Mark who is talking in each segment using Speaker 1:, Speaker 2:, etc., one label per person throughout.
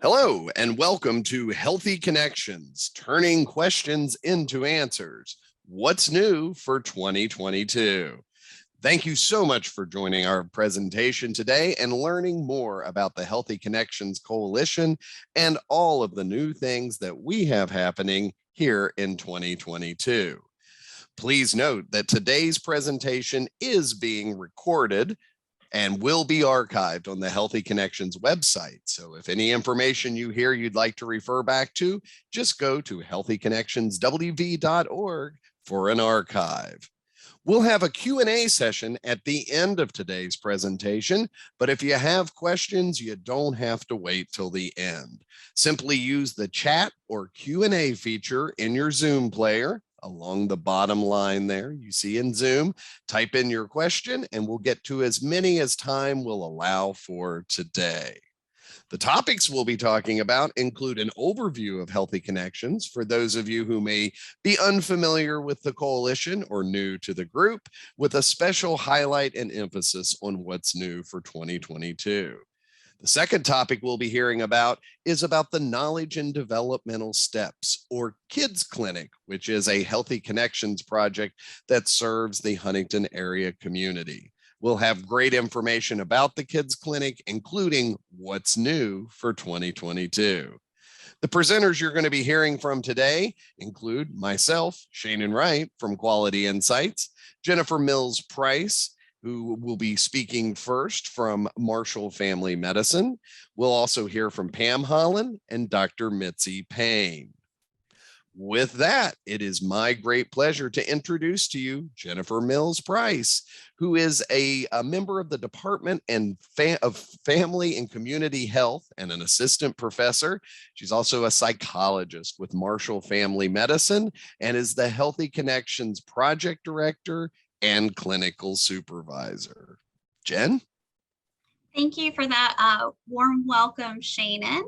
Speaker 1: Hello, and welcome to Healthy Connections, turning questions into answers. What's new for 2022? Thank you so much for joining our presentation today and learning more about the Healthy Connections Coalition and all of the new things that we have happening here in 2022. Please note that today's presentation is being recorded and will be archived on the Healthy Connections website. So if any information you hear you'd like to refer back to, just go to healthyconnectionswv.org for an archive. We'll have a Q&A session at the end of today's presentation, but if you have questions, you don't have to wait till the end. Simply use the chat or Q&A feature in your Zoom player. Along the bottom line there, you see in Zoom, type in your question and we'll get to as many as time will allow for today. The topics we'll be talking about include an overview of Healthy Connections for those of you who may be unfamiliar with the coalition or new to the group, with a special highlight and emphasis on what's new for 2022. The second topic we'll be hearing about is about the Knowledge and Developmental Steps, or Kids Clinic, which is a Healthy Connections project that serves the Huntington area community. We'll have great information about the Kids Clinic, including what's new for 2022. The presenters you're going to be hearing from today include myself, Shannon Wright from Quality Insights, Jennifer Mills-Price, who will be speaking first from Marshall Family Medicine. We'll also hear from Pam Holland and Dr. Mitzi Payne. With that, it is my great pleasure to introduce to you Jennifer Mills-Price, who is a member of the Department of Family and Community Health and an assistant professor. She's also a psychologist with Marshall Family Medicine and is the Healthy Connections Project Director and clinical supervisor. Jen?
Speaker 2: Thank you for that warm welcome, Shannon.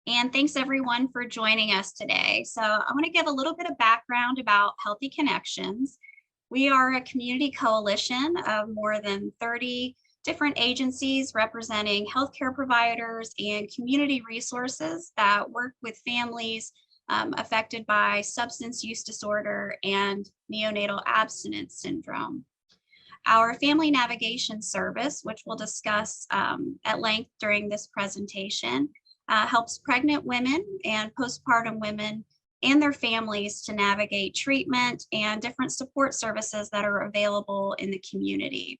Speaker 2: And thanks everyone for joining us today. So I want to give a little bit of background about Healthy Connections. We are a community coalition of more than 30 different agencies representing healthcare providers and community resources that work with families affected by substance use disorder and neonatal abstinence syndrome. Our family navigation service, which we'll discuss at length during this presentation, helps pregnant women and postpartum women and their families to navigate treatment and different support services that are available in the community.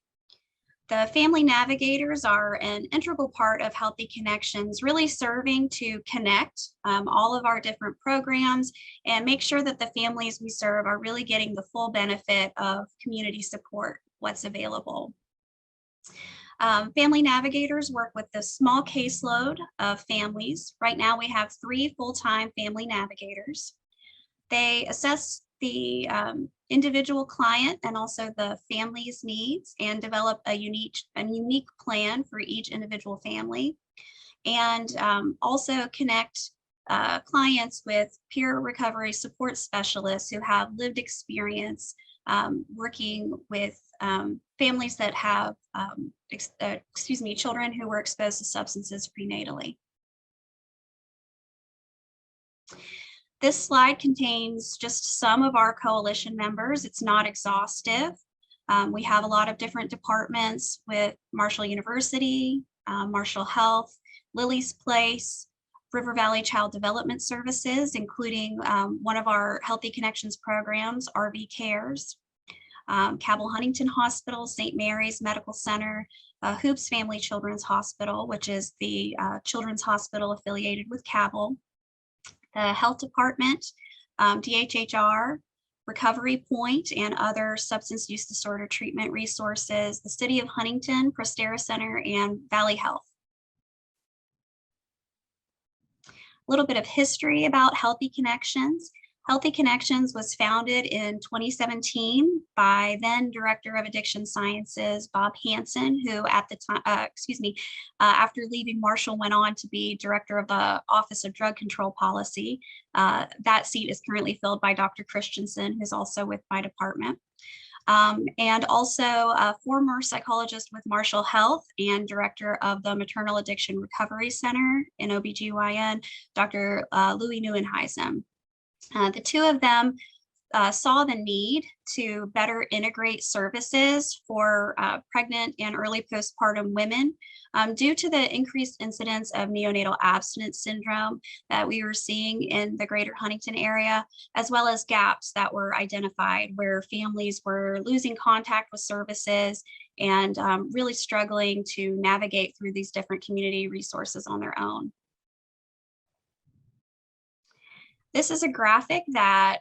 Speaker 2: The Family Navigators are an integral part of Healthy Connections, really serving to connect all of our different programs and make sure that the families we serve are really getting the full benefit of community support, what's available. Family Navigators work with a small caseload of families. Right now we have 3 full-time Family Navigators. They assess the individual client and also the family's needs and develop a unique plan for each individual family, and also connect clients with peer recovery support specialists who have lived experience working with families that have children who were exposed to substances prenatally. This slide contains just some of our coalition members. It's not exhaustive. We have a lot of different departments with Marshall University, Marshall Health, Lily's Place, River Valley Child Development Services, including one of our Healthy Connections programs, RV Cares, Cabell Huntington Hospital, St. Mary's Medical Center, Hoops Family Children's Hospital, which is the children's hospital affiliated with Cabell, the Health Department, DHHR, Recovery Point, and other substance use disorder treatment resources, the City of Huntington, Prostera Center, and Valley Health. A little bit of history about Healthy Connections. Healthy Connections was founded in 2017 by then Director of Addiction Sciences, Bob Hansen, who at the time, after leaving Marshall went on to be Director of the Office of Drug Control Policy. That seat is currently filled by Dr. Christensen, who's also with my department. and also a former psychologist with Marshall Health and director of the Maternal Addiction Recovery Center in OBGYN, Dr. Louis Neuenheisen. The two of them saw the need to better integrate services for pregnant and early postpartum women due to the increased incidence of neonatal abstinence syndrome that we were seeing in the greater Huntington area, as well as gaps that were identified where families were losing contact with services and really struggling to navigate through these different community resources on their own. This is a graphic that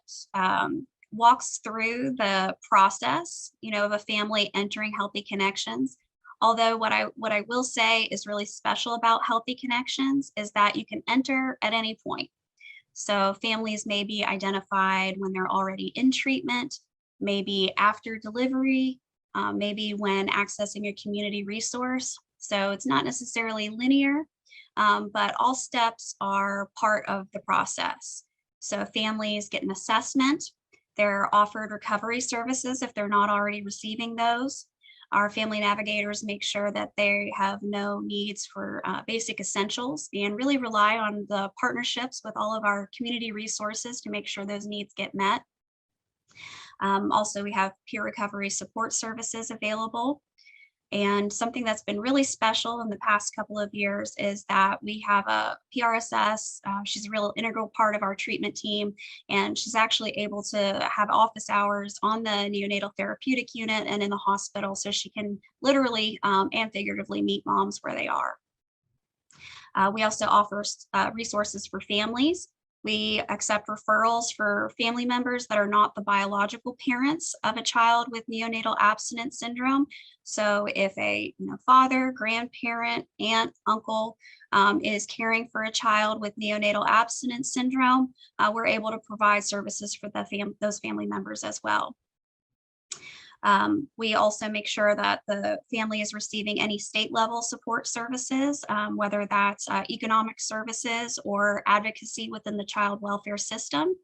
Speaker 2: walks through the process, of a family entering Healthy Connections. Although what I will say is really special about Healthy Connections is that you can enter at any point. So families may be identified when they're already in treatment, maybe after delivery, maybe when accessing a community resource. So it's not necessarily linear, but all steps are part of the process. So families get an assessment. They're offered recovery services if they're not already receiving those. Our family navigators make sure that they have no needs for basic essentials and really rely on the partnerships with all of our community resources to make sure those needs get met. Also, we have peer recovery support services available. And something that's been really special in the past couple of years is that we have a PRSS. She's a real integral part of our treatment team, and she's actually able to have office hours on the neonatal therapeutic unit and in the hospital, so she can literally and figuratively meet moms where they are. We also offer resources for families. We accept referrals for family members that are not the biological parents of a child with neonatal abstinence syndrome. So if a father, grandparent, aunt, uncle is caring for a child with neonatal abstinence syndrome, we're able to provide services for those family members as well. We also make sure that the family is receiving any state level support services, whether that's economic services or advocacy within the child welfare system.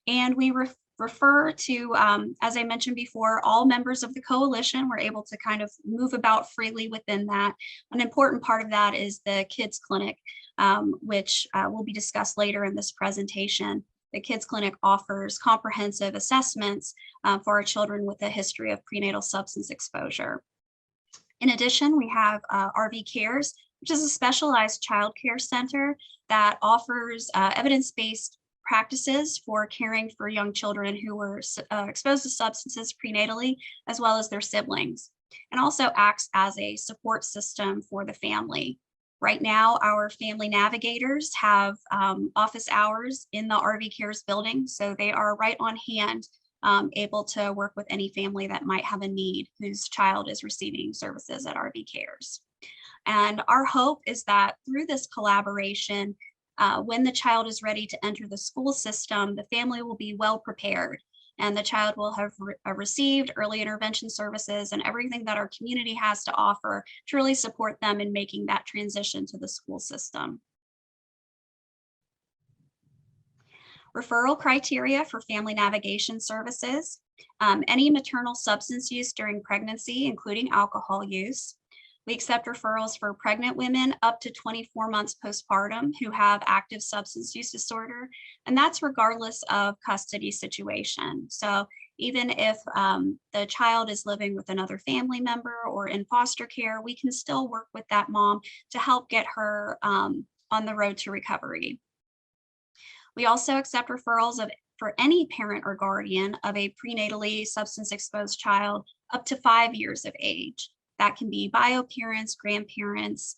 Speaker 2: And we refer to, as I mentioned before, all members of the coalition. We're able to kind of move about freely within that. An important part of that is the kids clinic, which will be discussed later in this presentation. The Kids Clinic offers comprehensive assessments for our children with a history of prenatal substance exposure. In addition, we have RV Cares, which is a specialized child care center that offers evidence-based practices for caring for young children who were exposed to substances prenatally, as well as their siblings, and also acts as a support system for the family. Right now, our family navigators have office hours in the RV Cares building, so they are right on hand, able to work with any family that might have a need whose child is receiving services at RV Cares. And our hope is that through this collaboration, when the child is ready to enter the school system, the family will be well prepared, and the child will have received early intervention services and everything that our community has to offer to really support them in making that transition to the school system. Referral criteria for family navigation services: any maternal substance use during pregnancy, including alcohol use. We accept referrals for pregnant women up to 24 months postpartum who have active substance use disorder, and that's regardless of custody situation. So even if the child is living with another family member or in foster care, we can still work with that mom to help get her on the road to recovery. We also accept referrals for any parent or guardian of a prenatally substance exposed child up to 5 years of age. That can be bio parents, grandparents,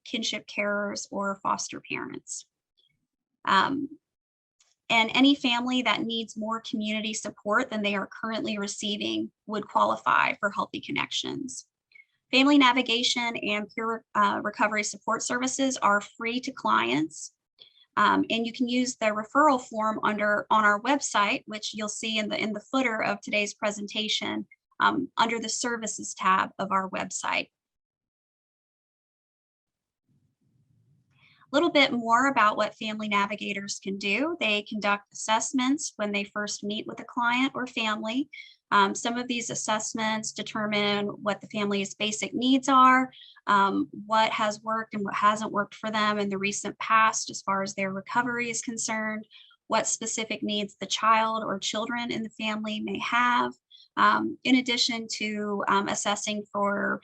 Speaker 2: kinship carers, or foster parents. And any family that needs more community support than they are currently receiving would qualify for Healthy Connections. Family navigation and peer recovery support services are free to clients. And you can use the referral form on our website, which you'll see in the footer of today's presentation, under the services tab of our website. A little bit more about what family navigators can do. They conduct assessments when they first meet with a client or family. Some of these assessments determine what the family's basic needs are, what has worked and what hasn't worked for them in the recent past as far as their recovery is concerned, what specific needs the child or children in the family may have, in addition to assessing for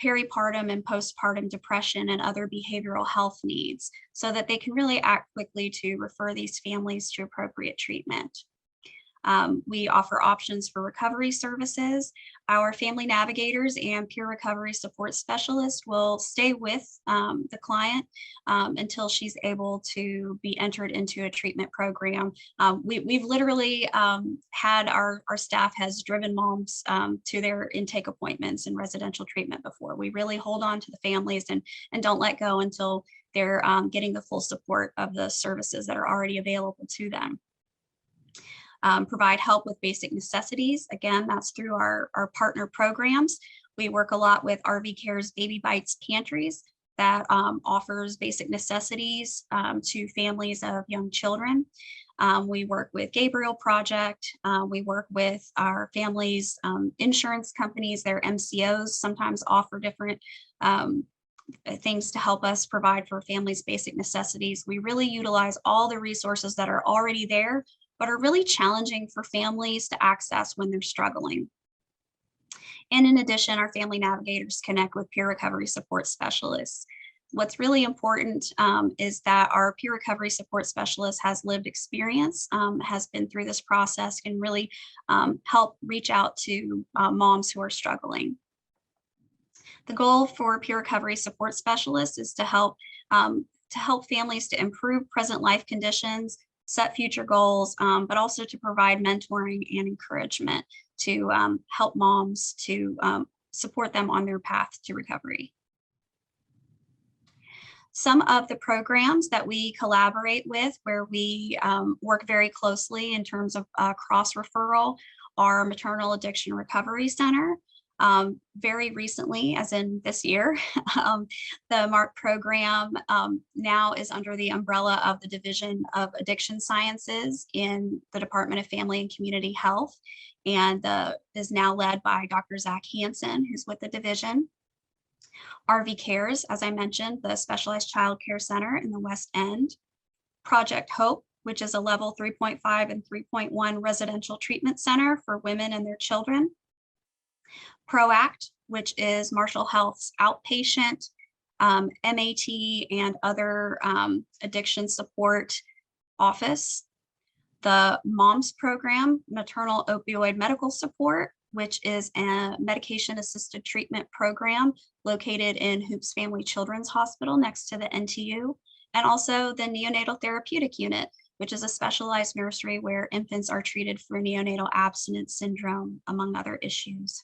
Speaker 2: peripartum and postpartum depression and other behavioral health needs so that they can really act quickly to refer these families to appropriate treatment. We offer options for recovery services. Our family navigators and peer recovery support specialists will stay with the client until she's able to be entered into a treatment program. We've literally had our staff has driven moms to their intake appointments and residential treatment before. We really hold on to the families and don't let go until they're getting the full support of the services that are already available to them. Provide help with basic necessities. Again, that's through our partner programs. We work a lot with RV Care's Baby Bites Pantries that offers basic necessities to families of young children. We work with Gabriel Project. We work with our families' insurance companies. Their MCOs sometimes offer different things to help us provide for families' basic necessities. We really utilize all the resources that are already there, but are really challenging for families to access when they're struggling. And in addition, our family navigators connect with peer recovery support specialists. What's really important is that our peer recovery support specialist has lived experience, has been through this process, can really help reach out to moms who are struggling. The goal for peer recovery support specialists is to help families to improve present life conditions, set future goals, but also to provide mentoring and encouragement to help moms to support them on their path to recovery. Some of the programs that we collaborate with where we work very closely in terms of cross referral are Maternal Addiction Recovery Center. Very recently, as in this year, the MARC program now is under the umbrella of the Division of Addiction Sciences in the Department of Family and Community Health, and is now led by Dr. Zach Hansen, who's with the division. RV Cares, as I mentioned, the Specialized Child Care Center in the West End. Project Hope, which is a level 3.5 and 3.1 residential treatment center for women and their children. ProAct, which is Marshall Health's outpatient, MAT, and other addiction support office. The MOMS program, Maternal Opioid Medical Support, which is a medication-assisted treatment program located in Hoops Family Children's Hospital next to the NTU, and also the Neonatal Therapeutic Unit, which is a specialized nursery where infants are treated for neonatal abstinence syndrome, among other issues.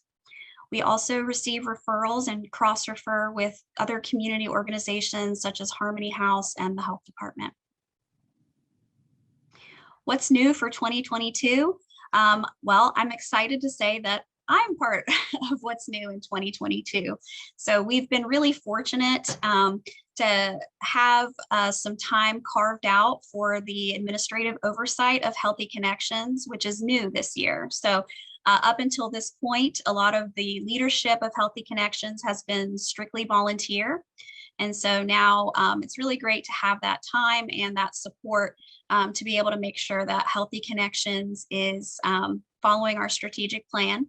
Speaker 2: We also receive referrals and cross-refer with other community organizations such as Harmony House and the Health Department. What's new for 2022? Well, I'm excited to say that I'm part of what's new in 2022. So we've been really fortunate to have some time carved out for the administrative oversight of Healthy Connections, which is new this year. So up until this point, a lot of the leadership of Healthy Connections has been strictly volunteer. And so now it's really great to have that time and that support to be able to make sure that Healthy Connections is following our strategic plan.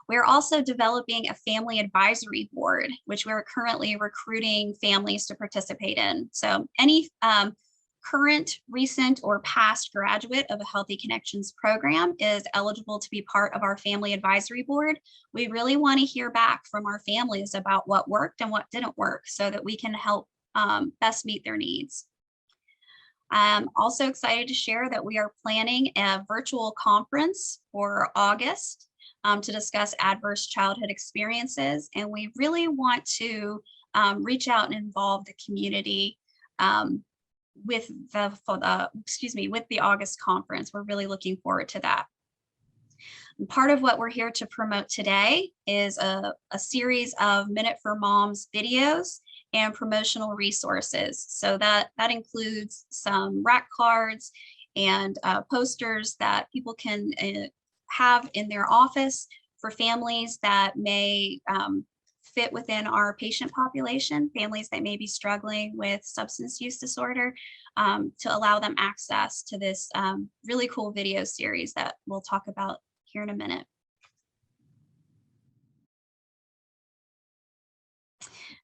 Speaker 2: We're also developing a family advisory board, which we're currently recruiting families to participate in. So any current, recent, or past graduate of a Healthy Connections program is eligible to be part of our family advisory board. We really want to hear back from our families about what worked and what didn't work so that we can help best meet their needs. I'm also excited to share that we are planning a virtual conference for August to discuss adverse childhood experiences, and we really want to reach out and involve the community with the August conference. We're really looking forward to that. And part of what we're here to promote today is a series of Minute for Moms videos and promotional resources. So that includes some rack cards and posters that people can have in their office for families that may fit within our patient population, families that may be struggling with substance use disorder, to allow them access to this really cool video series that we'll talk about here in a minute.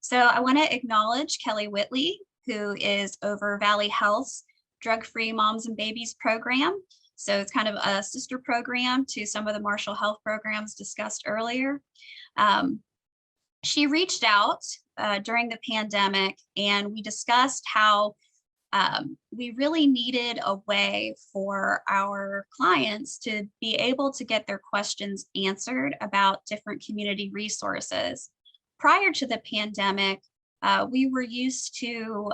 Speaker 2: So I want to acknowledge Kelly Whitley, who is over Valley Health's Drug-Free Moms and Babies program. So it's kind of a sister program to some of the Marshall Health programs discussed earlier. She reached out during the pandemic, and we discussed how we really needed a way for our clients to be able to get their questions answered about different community resources. Prior to the pandemic, we were used to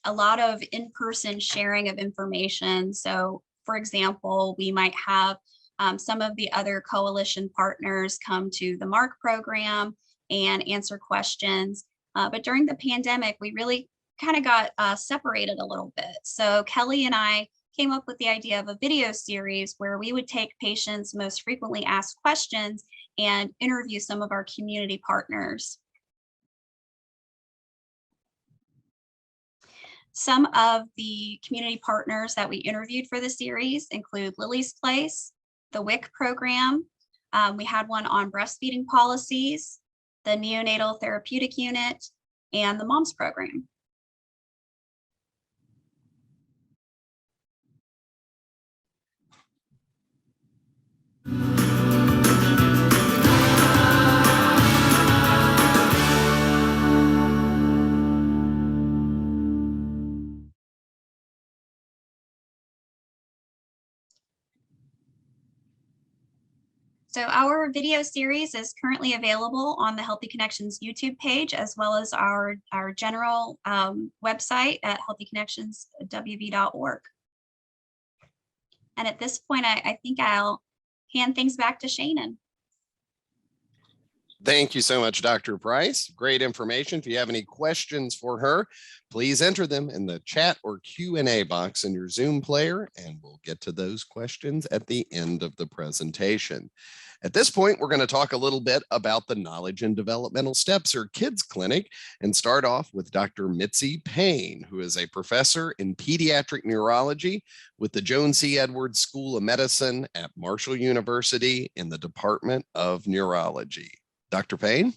Speaker 2: a lot of in-person sharing of information. So, for example, we might have some of the other coalition partners come to the MARC program and answer questions. But during the pandemic, we really kind of got separated a little bit. So Kelly and I came up with the idea of a video series where we would take patients' most frequently asked questions and interview some of our community partners. Some of the community partners that we interviewed for the series include Lily's Place, the WIC program. We had one on breastfeeding policies, the Neonatal Therapeutic Unit, and the MOMS program. So our video series is currently available on the Healthy Connections YouTube page, as well as our general website at healthyconnectionswv.org. And at this point, I think I'll hand things back to Shannon.
Speaker 1: Thank you so much, Dr. Price. Great information. If you have any questions for her, please enter them in the chat or Q&A box in your Zoom player, and we'll get to those questions at the end of the presentation. At this point, we're going to talk a little bit about the Knowledge and Developmental Steps, or KIDS Clinic, and start off with Dr. Mitzi Payne, who is a professor in pediatric neurology with the Joan C. Edwards School of Medicine at Marshall University in the Department of Neurology. Dr. Payne?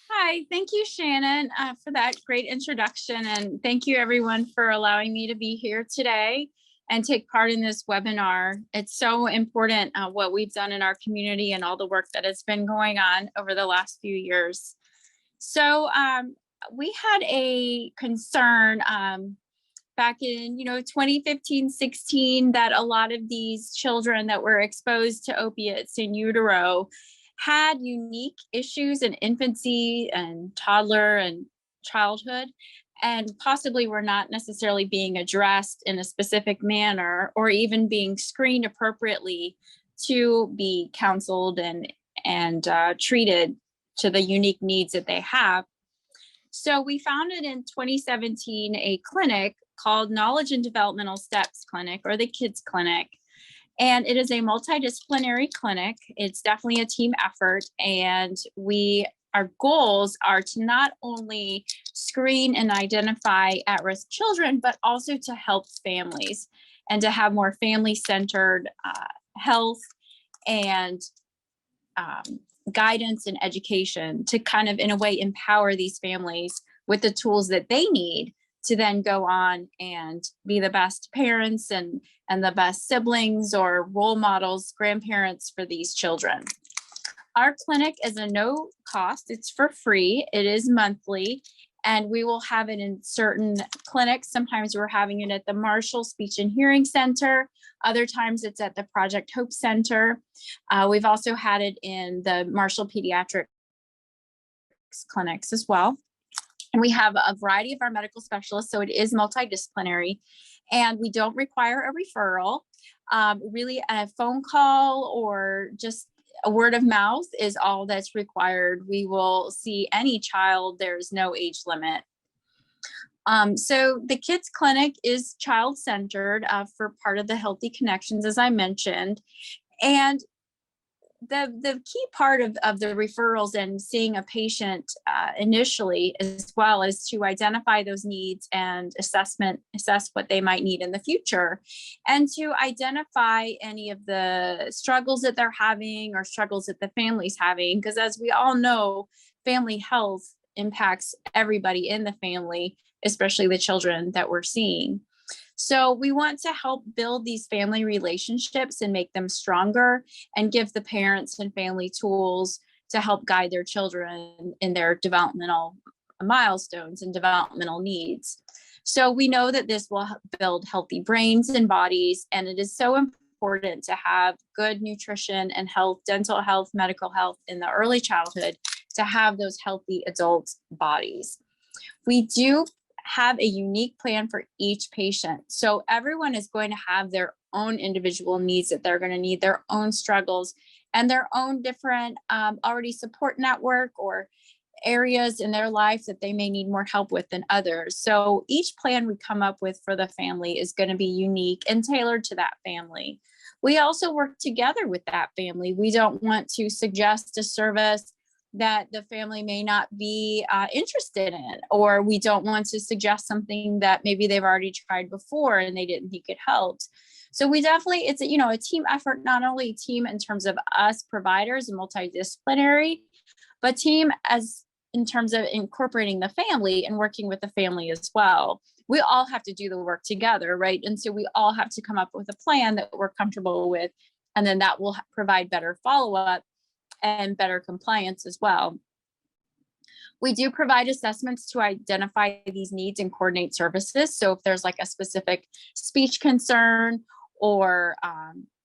Speaker 3: Hi, thank you, Shannon, for that great introduction. And thank you, everyone, for allowing me to be here today and take part in this webinar. It's so important what we've done in our community and all the work that has been going on over the last few years. So we had a concern back in 2015-16 that a lot of these children that were exposed to opiates in utero had unique issues in infancy and toddler and childhood, and possibly were not necessarily being addressed in a specific manner or even being screened appropriately to be counseled and treated to the unique needs that they have. So we founded in 2017 a clinic called Knowledge and Developmental Steps Clinic, or the KIDS Clinic. And it is a multidisciplinary clinic. It's definitely a team effort. And our goals are to not only screen and identify at-risk children, but also to help families and to have more family-centered health and guidance and education to kind of, in a way, empower these families with the tools that they need to then go on and be the best parents and the best siblings or role models, grandparents for these children. Our clinic is a no cost, it's for free, it is monthly, and we will have it in certain clinics. Sometimes we're having it at the Marshall Speech and Hearing Center, other times it's at the Project Hope Center. We've also had it in the Marshall Pediatrics clinics as well. And we have a variety of our medical specialists, so it is multidisciplinary, and we don't require a referral. Really, a phone call or just a word of mouth is all that's required. We will see any child. There's no age limit. So the KIDS Clinic is child-centered for part of the Healthy Connections, as I mentioned. And the key part of the referrals and seeing a patient initially, as well, is to identify those needs and assess what they might need in the future, and to identify any of the struggles that they're having or struggles that the family's having. Because as we all know, family health impacts everybody in the family, especially the children that we're seeing. So we want to help build these family relationships and make them stronger, and give the parents and family tools to help guide their children in their developmental milestones and developmental needs. So we know that this will build healthy brains and bodies, and it is so important to have good nutrition and health, dental health, medical health in the early childhood, to have those healthy adult bodies. We do have a unique plan for each patient. So everyone is going to have their own individual needs that they're going to need, their own struggles, and their own different already support network or areas in their life that they may need more help with than others. So each plan we come up with for the family is going to be unique and tailored to that family. We also work together with that family. We don't want to suggest a service that the family may not be interested in, or we don't want to suggest something that maybe they've already tried before and they didn't think it helped. So we definitely, it's a, a team effort, not only a team in terms of us providers and multidisciplinary, but team as in terms of incorporating the family and working with the family as well. We all have to do the work together, right? And so we all have to come up with a plan that we're comfortable with, and then that will provide better follow-up and better compliance as well. We do provide assessments to identify these needs and coordinate services. So if there's like a specific speech concern or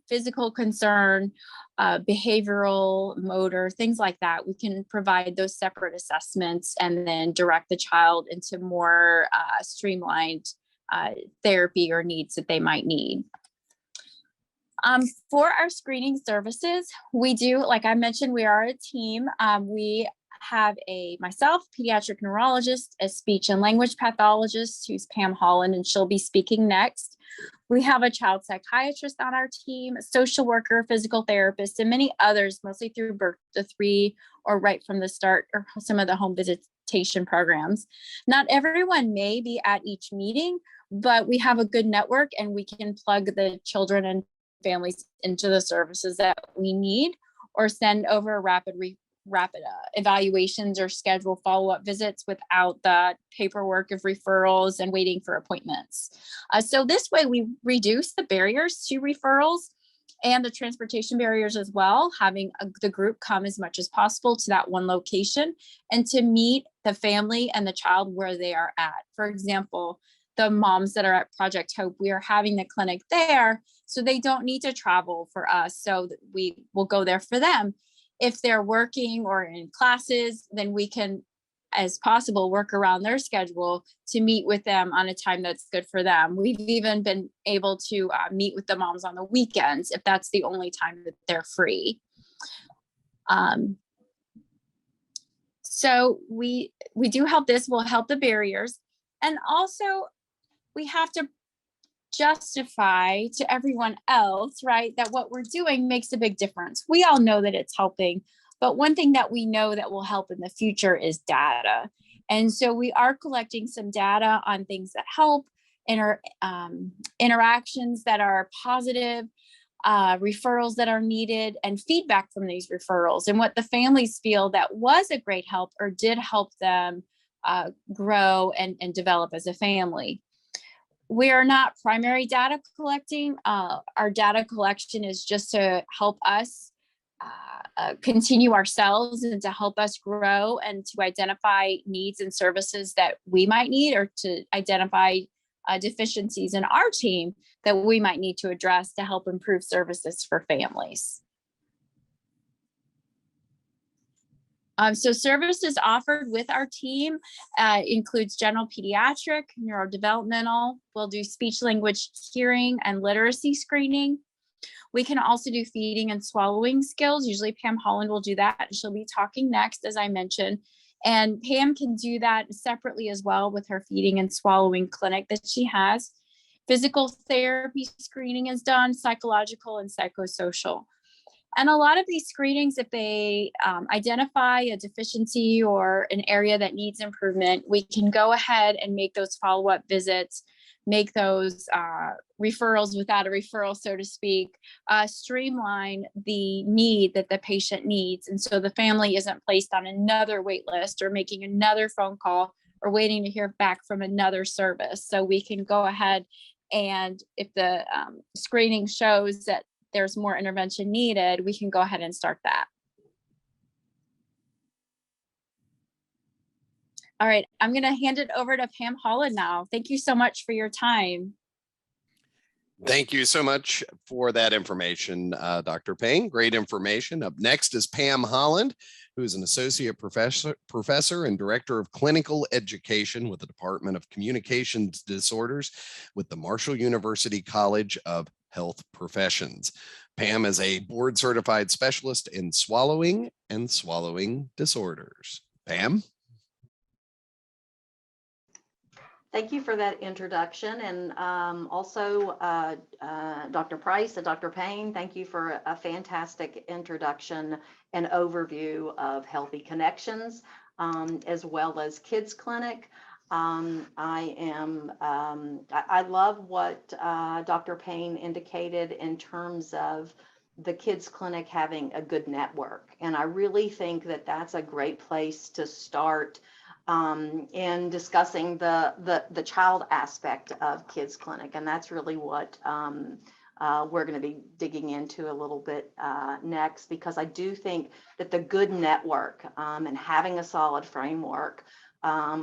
Speaker 3: physical concern, behavioral, motor, things like that, we can provide those separate assessments and then direct the child into more streamlined therapy or needs that they might need. For our screening services, we do, like I mentioned, we are a team. We have myself, pediatric neurologist, a speech and language pathologist, who's Pam Holland, and she'll be speaking next. We have a child psychiatrist on our team, a social worker, physical therapist, and many others, mostly through birth to 3 or right from the start, or some of the home visitation programs. Not everyone may be at each meeting, but we have a good network, and we can plug the children and families into the services that we need, or send over rapid evaluations or schedule follow-up visits without the paperwork of referrals and waiting for appointments. So this way we reduce the barriers to referrals and the transportation barriers as well, having the group come as much as possible to that one location and to meet the family and the child where they are at. For example, the moms that are at Project Hope, we are having the clinic there, so they don't need to travel for us. So we will go there for them. If they're working or in classes, then we can, as possible, work around their schedule to meet with them on a time that's good for them. We've even been able to meet with the moms on the weekends if that's the only time that they're free. So we do help this, we'll help the barriers. And also we have to justify to everyone else, right, that what we're doing makes a big difference. We all know that it's helping, but one thing that we know that will help in the future is data. And so we are collecting some data on things that help, interactions that are positive, referrals that are needed, and feedback from these referrals, and what the families feel that was a great help or did help them grow and develop as a family. We are not primary data collecting. Our data collection is just to help us continue ourselves and to help us grow and to identify needs and services that we might need, or to identify deficiencies in our team that we might need to address to help improve services for families. So services offered with our team includes general pediatric, neurodevelopmental. We'll do speech, language, hearing, and literacy screening. We can also do feeding and swallowing skills. Usually Pam Holland will do that. She'll be talking next, as I mentioned. And Pam can do that separately as well with her feeding and swallowing clinic that she has. Physical therapy screening is done, psychological and psychosocial. And a lot of these screenings, if they identify a deficiency or an area that needs improvement, we can go ahead and make those follow-up visits, make those referrals without a referral, so to speak, streamline the need that the patient needs. And so the family isn't placed on another wait list or making another phone call or waiting to hear back from another service. So we can go ahead, and if the screening shows that there's more intervention needed, we can go ahead and start that. All right, I'm going to hand it over to Pam Holland now. Thank you so much for your time.
Speaker 1: Thank you so much for that information, Dr. Payne. Great information. Up next is Pam Holland, who is an associate professor and director of clinical education with the Department of Communications Disorders with the Marshall University College of Health Professions. Pam is a board certified specialist in swallowing and swallowing disorders. Pam?
Speaker 4: Thank you for that introduction, and also Dr. Price and Dr. Payne, thank you for a fantastic introduction and overview of Healthy Connections, as well as Kids Clinic. I love what Dr. Payne indicated in terms of the Kids Clinic having a good network, and I really think that that's a great place to start in discussing the child aspect of Kids Clinic, and that's really what we're going to be digging into a little bit next, because I do think that the good network and having a solid framework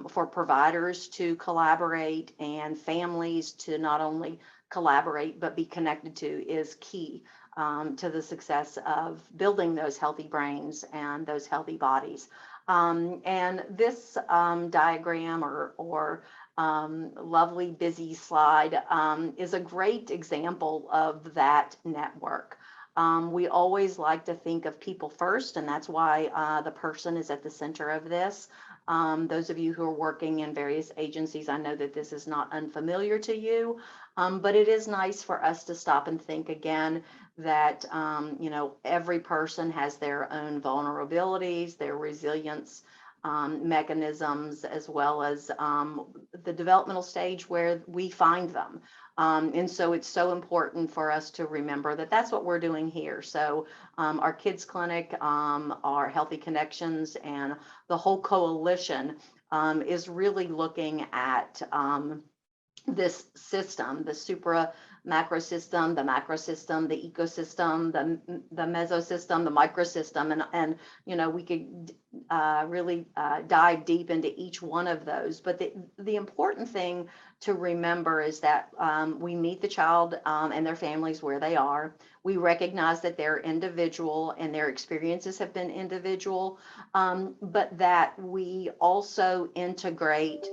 Speaker 4: for providers to collaborate and families to not only collaborate but be connected to is key to the success of building those healthy brains and those healthy bodies. And this diagram or lovely busy slide is a great example of that network. We always like to think of people first, and that's why the person is at the center of this. Those of you who are working in various agencies, I know that this is not unfamiliar to you, but it is nice for us to stop and think again that, you know, every person has their own vulnerabilities, their resilience mechanisms, as well as the developmental stage where we find them. And so it's so important for us to remember that that's what we're doing here. So our Kids Clinic, our Healthy Connections, and the whole coalition is really looking at this system, the supra macro system, the macro system, the ecosystem, the mesosystem, the microsystem, and you know, we could really dive deep into each one of those. But the important thing to remember is that we meet the child and their families where they are. We recognize that they're individual and their experiences have been individual, but that we also integrate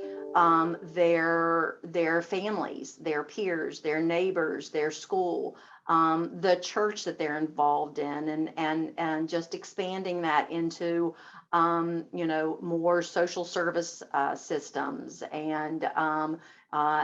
Speaker 4: their families, their peers, their neighbors, their school, the church that they're involved in, and just expanding that into you know, more social service systems, and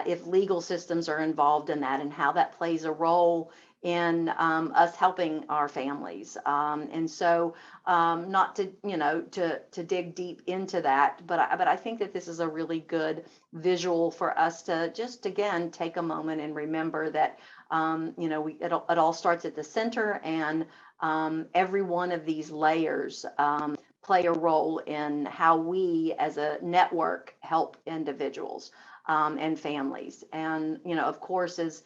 Speaker 4: if legal systems are involved in that, and how that plays a role in us helping our families. And so not to, you know, to dig deep into that, but I think that this is a really good visual for us to just, again, take a moment and remember that, you know, it all starts at the center, and every one of these layers play a role in how we as a network help individuals and families. And, you know, of course, as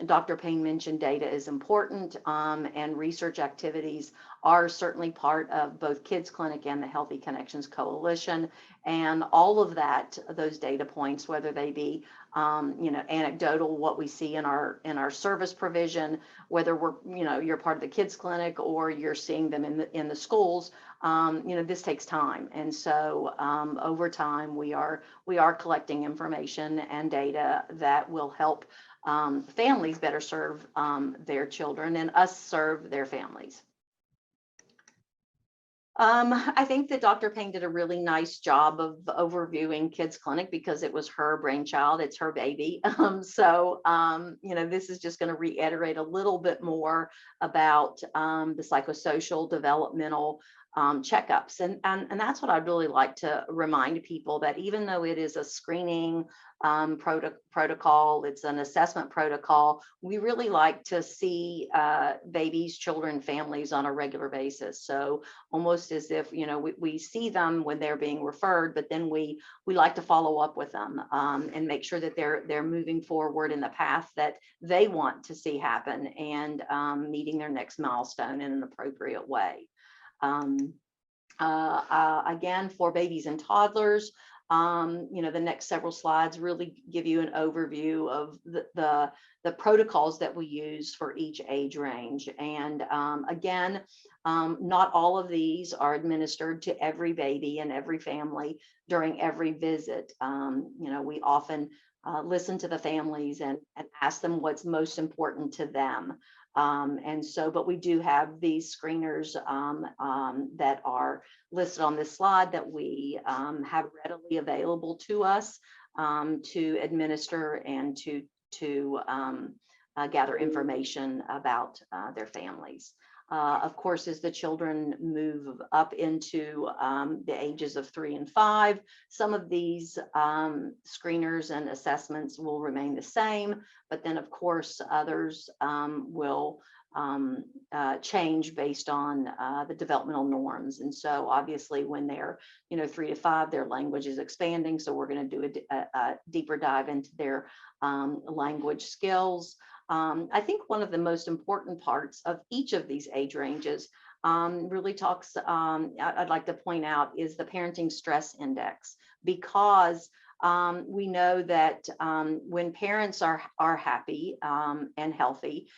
Speaker 4: Dr. Payne mentioned, data is important, and research activities are certainly part of both Kids Clinic and the Healthy Connections Coalition. And all of that, those data points, whether they be, you know, anecdotal, what we see in our service provision, whether we're, you know, you're part of the Kids Clinic or you're seeing them in the schools, you know, this takes time. And so over time, we are collecting information and data that will help families better serve their children, and us serve their families. I think that Dr. Payne did a really nice job of overviewing Kids Clinic because it was her brainchild, it's her baby. This is just going to reiterate a little bit more about the psychosocial developmental checkups. And that's what I'd really like to remind people, that even though it is a screening protocol, it's an assessment protocol, we really like to see babies, children, families on a regular basis. So almost as if, we see them when they're being referred, but then we like to follow up with them and make sure that they're moving forward in the path that they want to see happen, and meeting their next milestone in an appropriate way. Again, for babies and toddlers, the next several slides really give you an overview of the protocols that we use for each age range. And again, not all of these are administered to every baby and every family during every visit. We often listen to the families and ask them what's most important to them. But we do have these screeners that are listed on this slide that we have readily available to us to administer and to gather information about their families. Of course, as the children move up into the ages of 3 and 5, some of these screeners and assessments will remain the same, but then of course others will change based on the developmental norms. And so obviously when they're 3 to 5, their language is expanding, so we're going to do a deeper dive into their language skills. I think one of the most important parts of each of these age ranges really talks, I'd like to point out, is the parenting stress index, because we know that when parents are happy and healthy,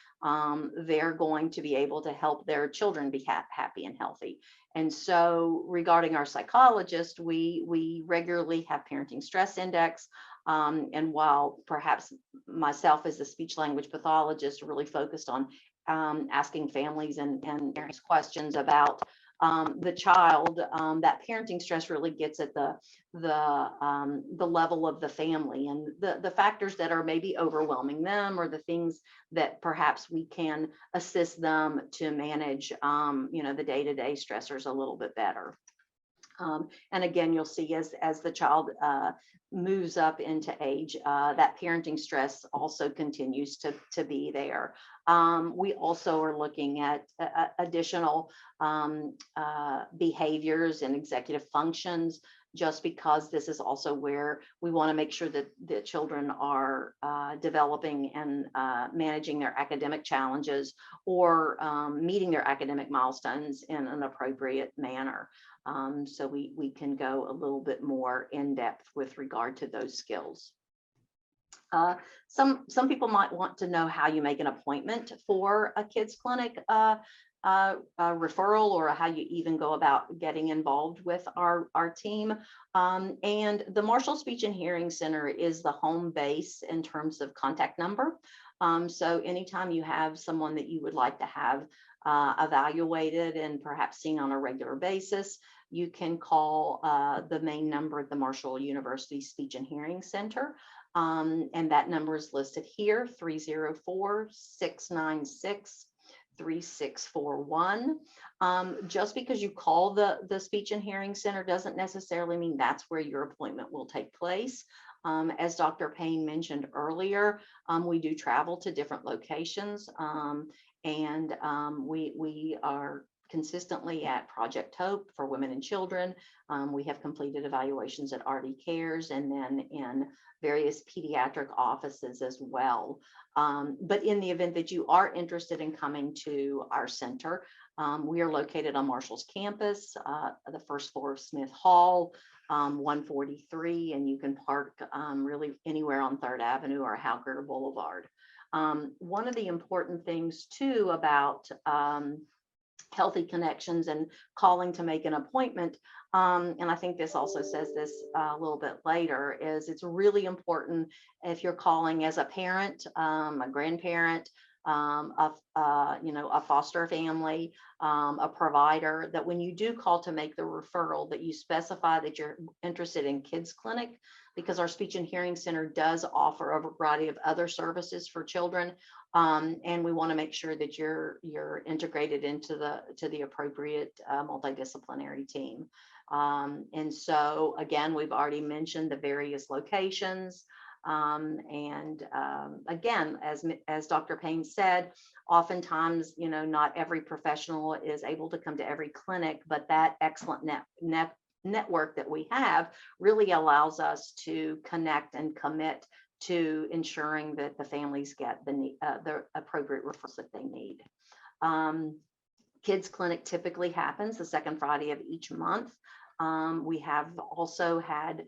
Speaker 4: they're going to be able to help their children be happy and healthy. And so regarding our psychologist, we regularly have parenting stress index. And while perhaps myself as a speech language pathologist really focused on asking families and parents questions about the child, that parenting stress really gets at the level of the family and the factors that are maybe overwhelming them, or the things that perhaps we can assist them to manage, the day-to-day stressors a little bit better. And again, you'll see as the child moves up into age, that parenting stress also continues to be there. We also are looking at additional behaviors and executive functions, just because this is also where we want to make sure that the children are developing and managing their academic challenges, or meeting their academic milestones in an appropriate manner. So we can go a little bit more in depth with regard to those skills. Some people might want to know how you make an appointment for a kids clinic referral, or how you even go about getting involved with our team. And the Marshall Speech and Hearing Center is the home base in terms of contact number. So anytime you have someone that you would like to have evaluated and perhaps seen on a regular basis, you can call the main number at the Marshall University Speech and Hearing Center. And that number is listed here, 304-696-3641. Just because you call the Speech and Hearing Center doesn't necessarily mean that's where your appointment will take place. As Dr. Payne mentioned earlier, we do travel to different locations, and we are consistently at Project Hope for women and children. We have completed evaluations at RD Cares, and then in various pediatric offices as well. But in the event that you are interested in coming to our center, we are located on Marshall's campus, the first floor of Smith Hall, 143, and you can park really anywhere on 3rd Avenue or Halkirk Boulevard. One of the important things too about Healthy Connections and calling to make an appointment, and I think this also says this a little bit later, is it's really important if you're calling as a parent, a grandparent, a foster family, a provider, that when you do call to make the referral, that you specify that you're interested in kids clinic, because our speech and hearing center does offer a variety of other services for children. And we want to make sure that you're integrated into the appropriate multidisciplinary team. And so again, we've already mentioned the various locations. Again, as Dr. Payne said, oftentimes, not every professional is able to come to every clinic, but that excellent network that we have really allows us to connect and commit to ensuring that the families get the appropriate referrals that they need. Kids clinic typically happens the second Friday of each month. We have also had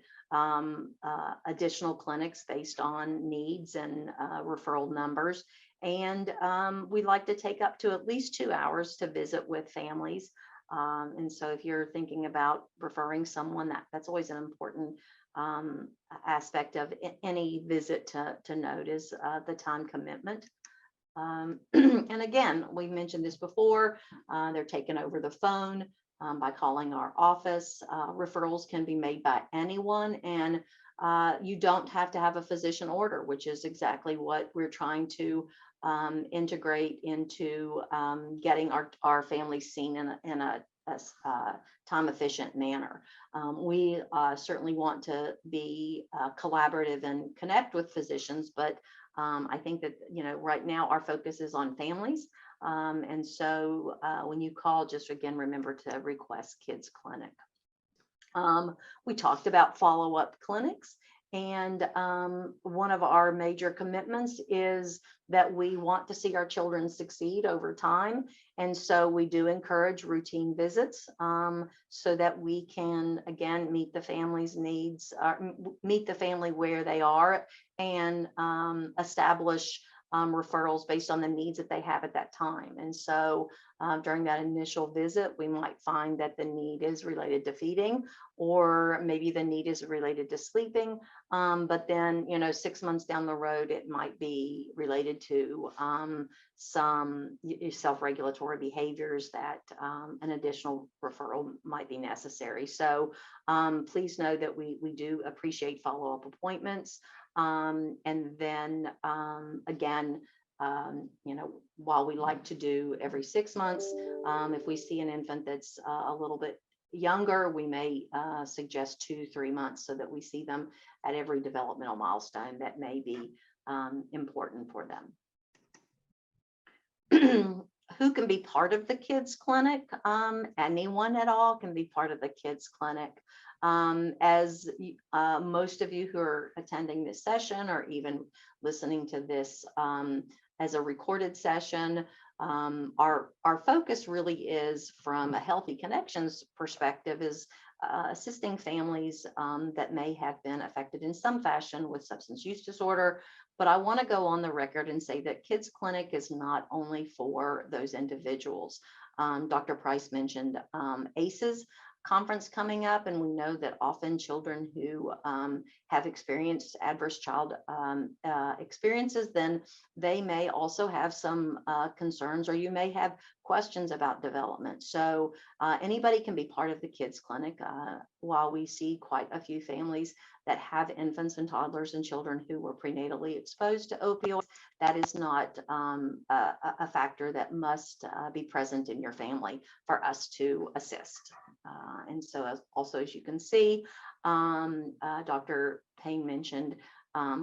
Speaker 4: additional clinics based on needs and referral numbers. And we like to take up to at least 2 hours to visit with families. And so if you're thinking about referring someone, that's always an important aspect of any visit to note is the time commitment. And again, we mentioned this before, they're taken over the phone by calling our office. Referrals can be made by anyone, and you don't have to have a physician order, which is exactly what we're trying to integrate into getting our families seen in a time efficient manner. We certainly want to be collaborative and connect with physicians, but I think that, right now our focus is on families. And so when you call, just again, remember to request kids clinic. We talked about follow-up clinics, and one of our major commitments is that we want to see our children succeed over time. And so we do encourage routine visits so that we can, again, meet the family's needs, meet the family where they are, and establish referrals based on the needs that they have at that time. And so during that initial visit, we might find that the need is related to feeding, or maybe the need is related to sleeping. But then, 6 months down the road, it might be related to some self-regulatory behaviors that an additional referral might be necessary. So please know that we do appreciate follow-up appointments. And then again, while we like to do every 6 months, if we see an infant that's a little bit younger, we may suggest 2-3 months so that we see them at every developmental milestone that may be important for them. Who can be part of the kids clinic? Anyone at all can be part of the kids clinic. As most of you who are attending this session, or even listening to this as a recorded session, our focus really is, from a Healthy Connections perspective, is assisting families that may have been affected in some fashion with substance use disorder. But I want to go on the record and say that Kids Clinic is not only for those individuals. Dr. Price mentioned ACEs conference coming up, and we know that often children who have experienced adverse child experiences, then they may also have some concerns, or you may have questions about development. So anybody can be part of the Kids Clinic. While we see quite a few families that have infants and toddlers and children who were prenatally exposed to opioids, that is not a factor that must be present in your family for us to assist. And so also, as you can see, Dr. Payne mentioned,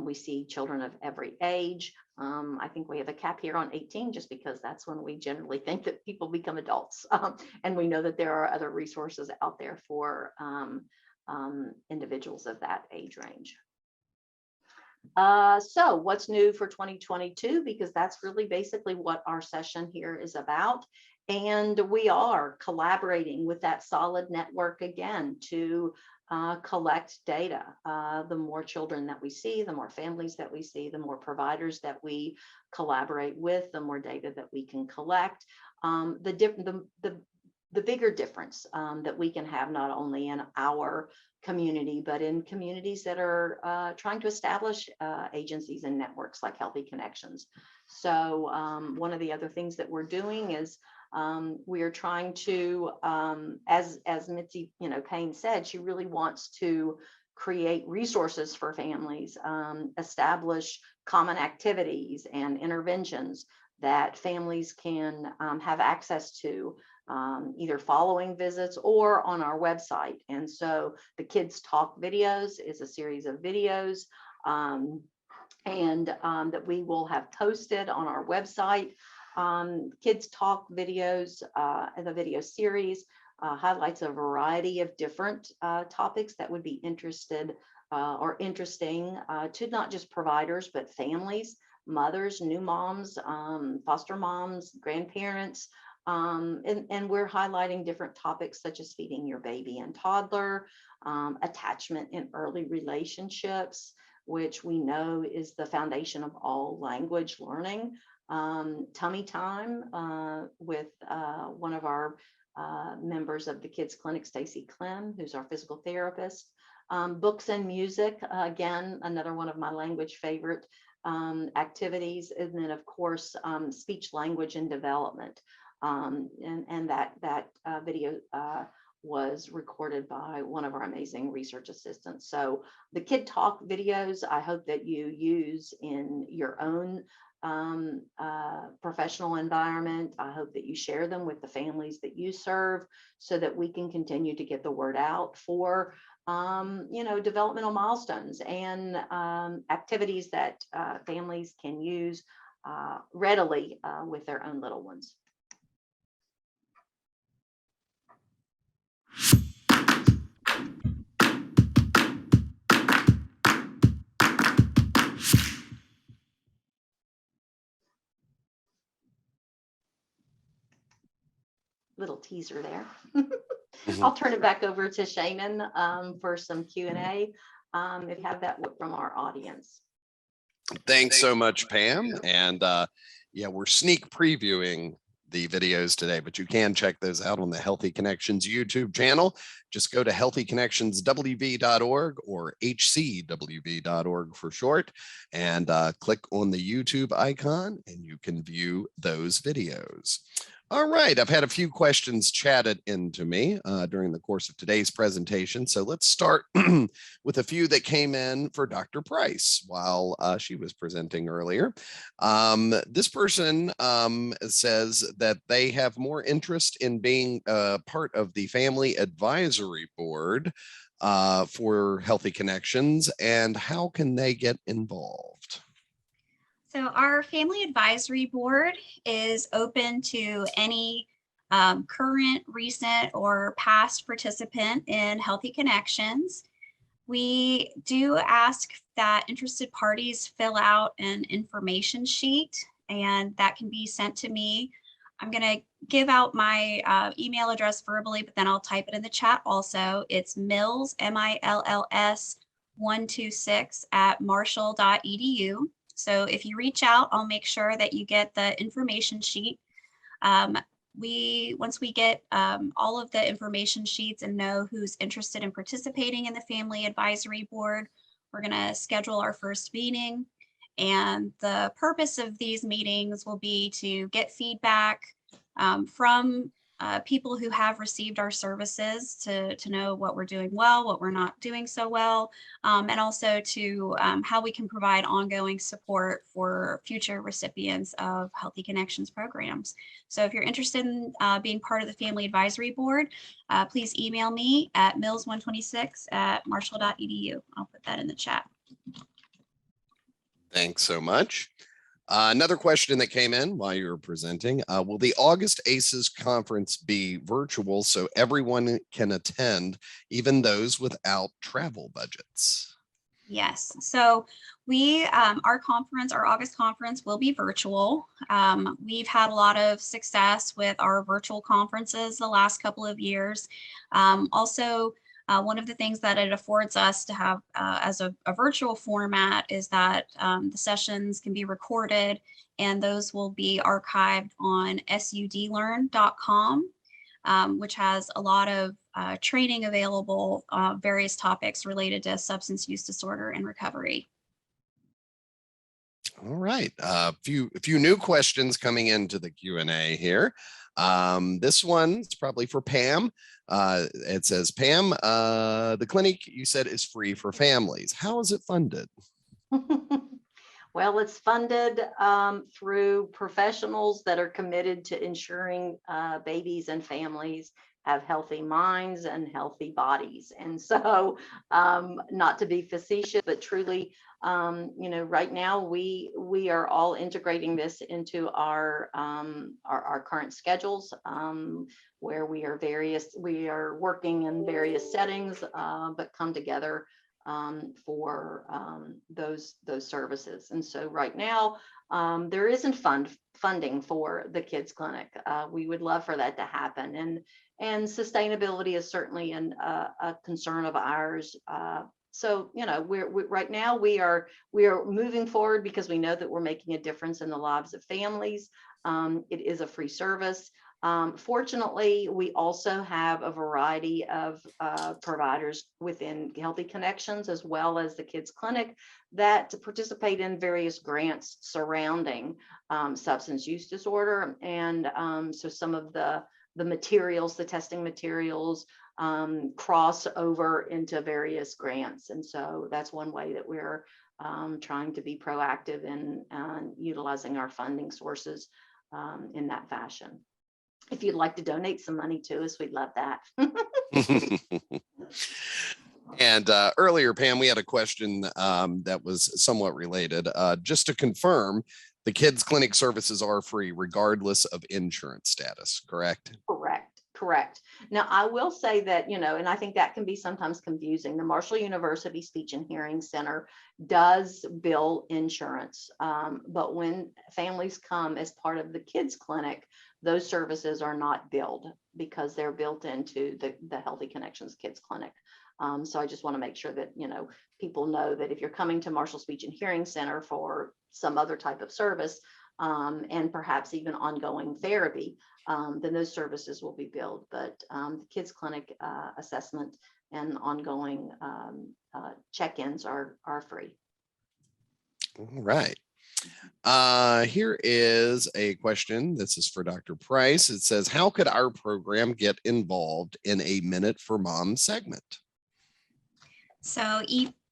Speaker 4: we see children of every age. I think we have a cap here on 18, just because that's when we generally think that people become adults. And we know that there are other resources out there for individuals of that age range. So what's new for 2022? Because that's really basically what our session here is about. And we are collaborating with that solid network again to collect data. The more children that we see, the more families that we see, the more providers that we collaborate with, the more data that we can collect. The bigger difference that we can have, not only in our community, but in communities that are trying to establish agencies and networks like Healthy Connections. So one of the other things that we're doing is we are trying to, as Mitzi, Payne said, she really wants to create resources for families, establish common activities and interventions that families can have access to, either following visits or on our website. And so the Kids Talk videos is a series of videos that we will have posted on our website. Kids Talk videos, the video series highlights a variety of different topics that would be interesting to not just providers, but families, mothers, new moms, foster moms, grandparents. And we're highlighting different topics such as feeding your baby and toddler, attachment in early relationships, which we know is the foundation of all language learning, tummy time with one of our members of the Kids Clinic, Stacy Clem, who's our physical therapist, books and music, again, another one of my language favorite activities, and then of course speech, language, and development. And that video was recorded by one of our amazing research assistants. So the Kid Talk videos, I hope that you use in your own professional environment. I hope that you share them with the families that you serve so that we can continue to get the word out for developmental milestones and activities that families can use readily with their own little ones. Little teaser there. I'll turn it back over to Shannon for some Q&A if you have that from our audience.
Speaker 1: Thanks so much, Pam. And yeah, we're sneak previewing the videos today, but you can check those out on the Healthy Connections YouTube channel. Just go to healthyconnectionswv.org or hcwv.org for short, and click on the YouTube icon and you can view those videos. All right, I've had a few questions chatted into me during the course of today's presentation. So let's start with a few that came in for Dr. Price while she was presenting earlier. This person says that they have more interest in being part of the Family Advisory Board for Healthy Connections, and how can they get involved?
Speaker 2: So our Family Advisory Board is open to any current, recent, or past participant in Healthy Connections. We do ask that interested parties fill out an information sheet, and that can be sent to me. I'm going to give out my email address verbally, but then I'll type it in the chat also. It's mills, MILLS 126 @marshall.edu. So if you reach out, I'll make sure that you get the information sheet. Once we get all of the information sheets and know who's interested in participating in the Family Advisory Board, we're going to schedule our first meeting. And the purpose of these meetings will be to get feedback from people who have received our services to know what we're doing well, what we're not doing so well, and also to how we can provide ongoing support for future recipients of Healthy Connections programs. So if you're interested in being part of the Family Advisory Board, please email me at mills126@marshall.edu. I'll put that in the chat.
Speaker 1: Thanks so much. Another question that came in while you were presenting, will the August ACES conference be virtual so everyone can attend, even those without travel budgets?
Speaker 2: Yes, so our August conference will be virtual. We've had a lot of success with our virtual conferences the last couple of years. Also, one of the things that it affords us to have as a virtual format is that the sessions can be recorded, and those will be archived on sudlearn.com. which has a lot of training available, various topics related to substance use disorder and recovery.
Speaker 1: All right, a few new questions coming into the Q&A here. This one's probably for Pam. It says, Pam, the clinic you said is free for families. How is it funded?
Speaker 4: Well, it's funded through professionals that are committed to ensuring babies and families have healthy minds and healthy bodies. And so, not to be facetious, but truly, right now we are all integrating this into our current schedules, where we are working in various settings, but come together for those services. And so right now, there isn't funding for the kids clinic. We would love for that to happen, and sustainability is certainly a concern of ours. So right now we are moving forward because we know that we're making a difference in the lives of families. It is a free service. Fortunately, we also have a variety of providers within Healthy Connections, as well as the Kids Clinic, that participate in various grants surrounding substance use disorder. And so some of the materials, the testing materials, cross over into various grants. And so that's one way that we're trying to be proactive in utilizing our funding sources in that fashion. If you'd like to donate some money to us, we'd love that.
Speaker 1: And earlier, Pam, we had a question that was somewhat related. Just to confirm, the kids clinic services are free regardless of insurance status, correct?
Speaker 4: Correct. Now, I will say that, and I think that can be sometimes confusing. The Marshall University Speech and Hearing Center does bill insurance, but when families come as part of the kids clinic, those services are not billed because they're built into the Healthy Connections Kids Clinic. So I just want to make sure that, people know that if you're coming to Marshall Speech and Hearing Center for some other type of service, and perhaps even ongoing therapy, then those services will be billed. But the kids clinic assessment and ongoing check-ins are free.
Speaker 1: All right. Here is a question. This is for Dr. Price. It says, how could our program get involved in a Minute for Mom segment?
Speaker 2: So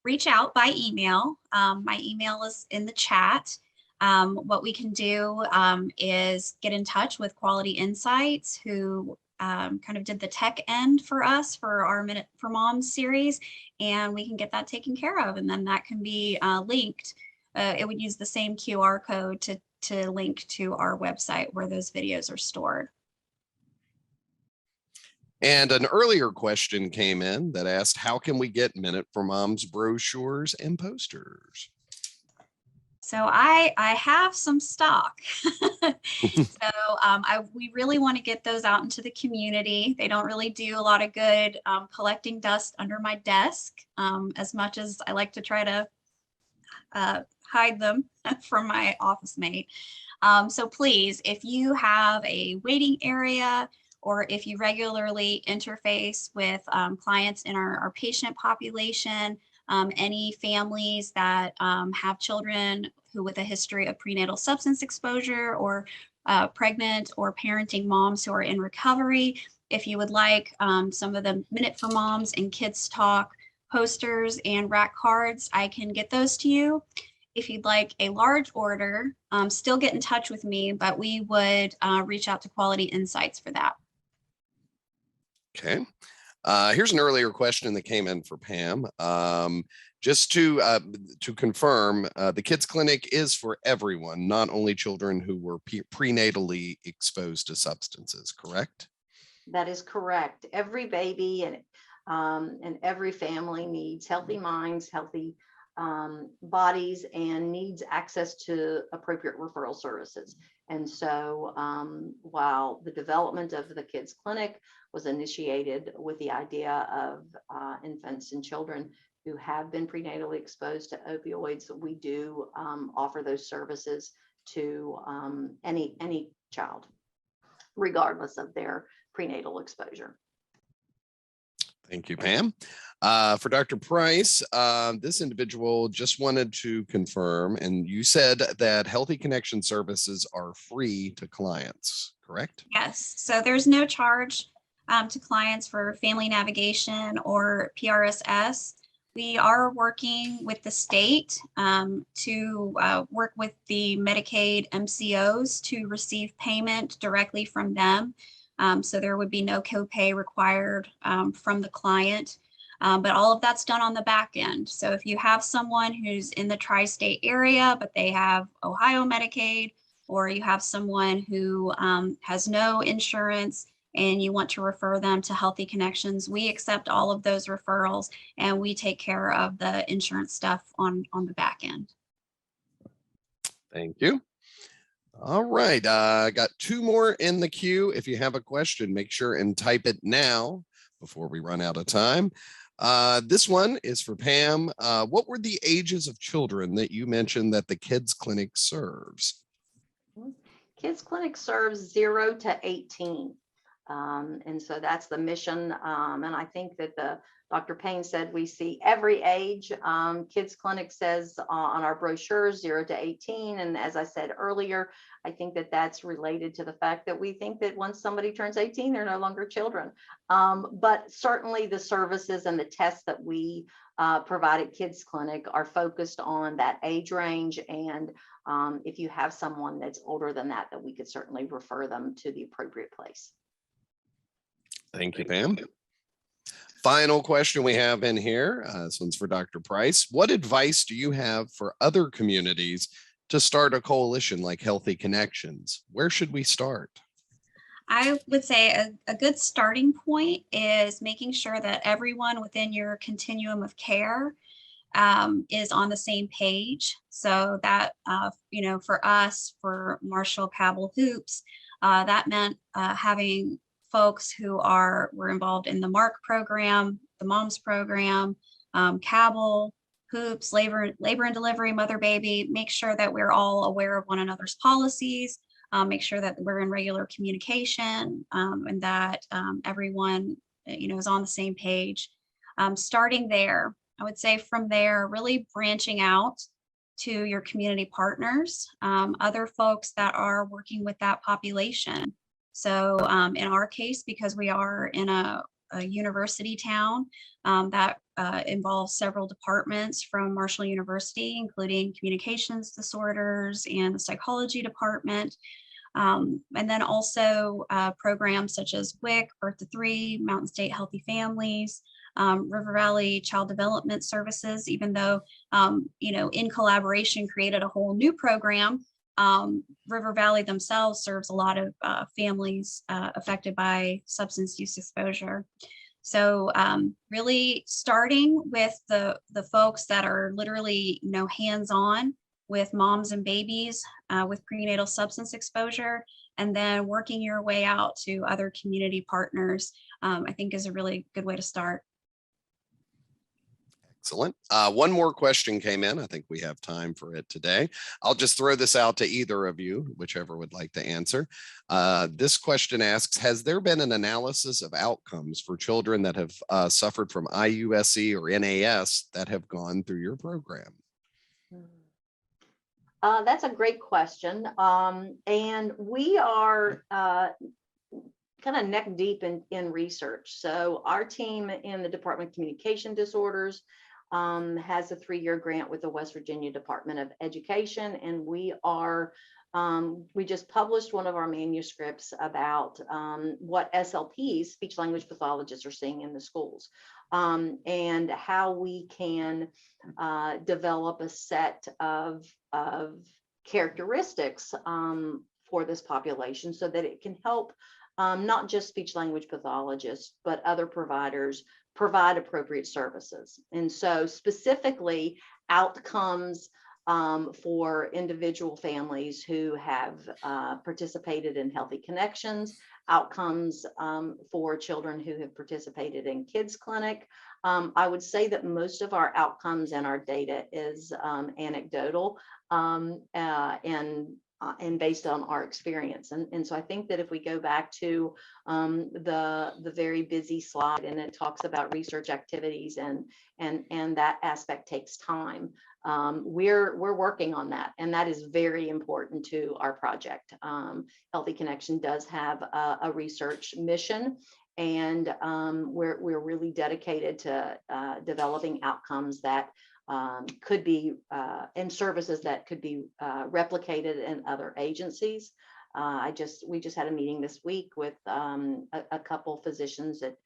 Speaker 2: reach out by email. My email is in the chat. What we can do is get in touch with Quality Insights, who kind of did the tech end for us for our Minute for Moms series, and we can get that taken care of. And then that can be linked. It would use the same QR code to link to our website where those videos are stored.
Speaker 1: And an earlier question came in that asked, how can we get Minute for Moms brochures and posters?
Speaker 2: So I have some stock. So we really want to get those out into the community. They don't really do a lot of good collecting dust under my desk, as much as I like to try to hide them from my office mate. So please, if you have a waiting area, or if you regularly interface with clients in our patient population, any families that have children who with a history of prenatal substance exposure, or pregnant or parenting moms who are in recovery, if you would like some of the Minute for Moms and Kids Talk posters and rack cards, I can get those to you. If you'd like a large order, still get in touch with me, but we would reach out to Quality Insights for that.
Speaker 1: Okay. Here's an earlier question that came in for Pam. Just to confirm, the kids clinic is for everyone, not only children who were prenatally exposed to substances, correct?
Speaker 4: That is correct. Every baby and every family needs healthy minds, healthy bodies, and needs access to appropriate referral services. And so while the development of the kids clinic was initiated with the idea of infants and children who have been prenatally exposed to opioids, we do offer those services to any child, regardless of their prenatal exposure.
Speaker 1: Thank you, Pam. For Dr. Price, this individual just wanted to confirm, and you said that Healthy Connection services are free to clients, correct?
Speaker 2: Yes, so there's no charge to clients for family navigation or PRSS. We are working with the state to work with the Medicaid MCOs to receive payment directly from them. So there would be no copay required from the client. But all of that's done on the back end. So if you have someone who's in the tri-state area, but they have Ohio Medicaid, or you have someone who has no insurance and you want to refer them to Healthy Connections, we accept all of those referrals and we take care of the insurance stuff on the back end.
Speaker 1: Thank you. All right, I got two more in the queue. If you have a question, make sure and type it now before we run out of time. This one is for Pam. What were the ages of children that you mentioned that the Kids Clinic serves?
Speaker 4: Kids Clinic serves 0 to 18. And so that's the mission. And I think that Dr. Payne said we see every age. Kids Clinic says on our brochures 0 to 18. And as I said earlier, I think that that's related to the fact that we think that once somebody turns 18, they're no longer children. But certainly the services and the tests that we provide at Kids Clinic are focused on that age range. And if you have someone that's older than that, we could certainly refer them to the appropriate place.
Speaker 1: Thank you, Pam. Final question we have in here. This one's for Dr. Price. What advice do you have for other communities to start a coalition like Healthy Connections? Where should we start?
Speaker 2: I would say a good starting point is making sure that everyone within your continuum of care is on the same page. So that, for us, for Marshall Cabell Hoops, that meant having folks who were involved in the MARC program, the MOMS program, Cabell, Hoops, labor and delivery, mother baby, make sure that we're all aware of one another's policies, make sure that we're in regular communication, and that everyone is on the same page. Starting there, I would say from there, really branching out to your community partners, other folks that are working with that population. So in our case, because we are in a university town that involves several departments from Marshall University, including communications disorders and the psychology department. And then also programs such as WIC, Birth to 3, Mountain State Healthy Families, River Valley Child Development Services, even though, in collaboration created a whole new program. River Valley themselves serves a lot of families affected by substance use exposure. So really starting with the folks that are literally, hands-on with moms and babies with prenatal substance exposure, and then working your way out to other community partners, I think is a really good way to start.
Speaker 1: Excellent. One more question came in. I think we have time for it today. I'll just throw this out to either of you, whichever would like to answer. This question asks, has there been an analysis of outcomes for children that have suffered from IUSE or NAS that have gone through your program?
Speaker 4: That's a great question. And we are kind of neck deep in research. So our team in the Department of Communication Disorders has a 3-year grant with the West Virginia Department of Education. And we just published one of our manuscripts about what SLPs, speech language pathologists, are seeing in the schools, and how we can develop a set of characteristics for this population so that it can help not just speech language pathologists, but other providers provide appropriate services. And so specifically outcomes for individual families who have participated in Healthy Connections, outcomes for children who have participated in Kids Clinic. I would say that most of our outcomes and our data is anecdotal, and and based on our experience. And so I think that if we go back to the very busy slide, and it talks about research activities, and that aspect takes time. We're working on that, and that is very important to our project. Healthy Connection does have a research mission, and we're really dedicated to developing outcomes that could be and services that could be replicated in other agencies. We just had a meeting this week with a couple physicians at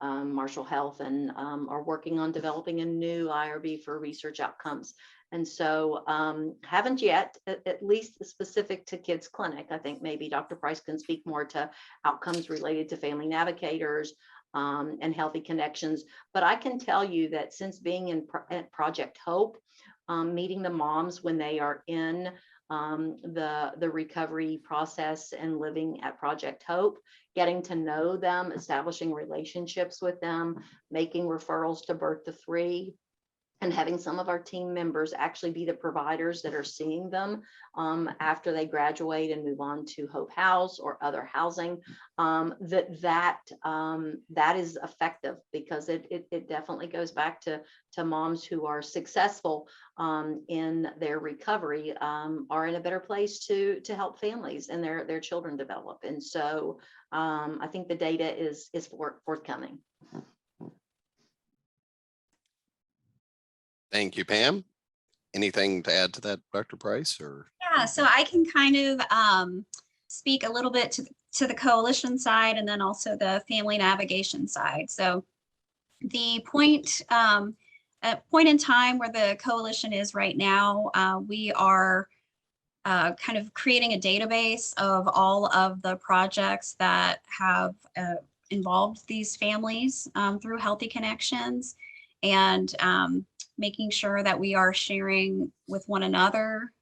Speaker 4: Marshall Health, and are working on developing a new IRB for research outcomes. And so haven't yet, at least specific to Kids Clinic. I think maybe Dr. Price can speak more to outcomes related to Family Navigators and Healthy Connections. But I can tell you that since being in Project Hope, meeting the moms when they are in the recovery process and living at Project Hope, getting to know them, establishing relationships with them, making referrals to Birth to 3, and having some of our team members actually be the providers that are seeing them after they graduate and move on to Hope House or other housing, that is effective, because it definitely goes back to moms who are successful in their recovery, are in a better place to help families and their children develop. And so I think the data is forthcoming.
Speaker 1: Thank you, Pam. Anything to add to that, Dr. Price? Or
Speaker 2: Yeah, so I can kind of speak a little bit to the coalition side, and then also the family navigation side. So the point in time where the coalition is right now, we are kind of creating a database of all of the projects that have involved these families through Healthy Connections, and making sure that we are sharing with one another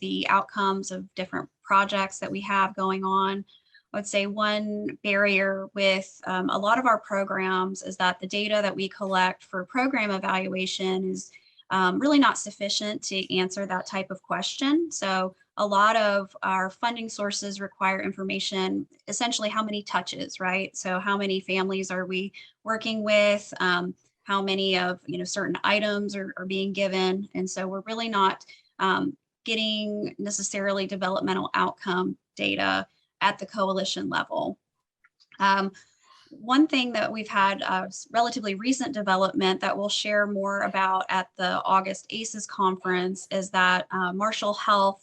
Speaker 2: the outcomes of different projects that we have going on. I would say one barrier with a lot of our programs is that the data that we collect for program evaluation is really not sufficient to answer that type of question. So a lot of our funding sources require information, essentially how many touches, right? So how many families are we working with? How many of certain items are being given. And so we're really not getting necessarily developmental outcome data at the coalition level. One thing that we've had relatively recent development that we'll share more about at the August ACEs conference is that Marshall Health,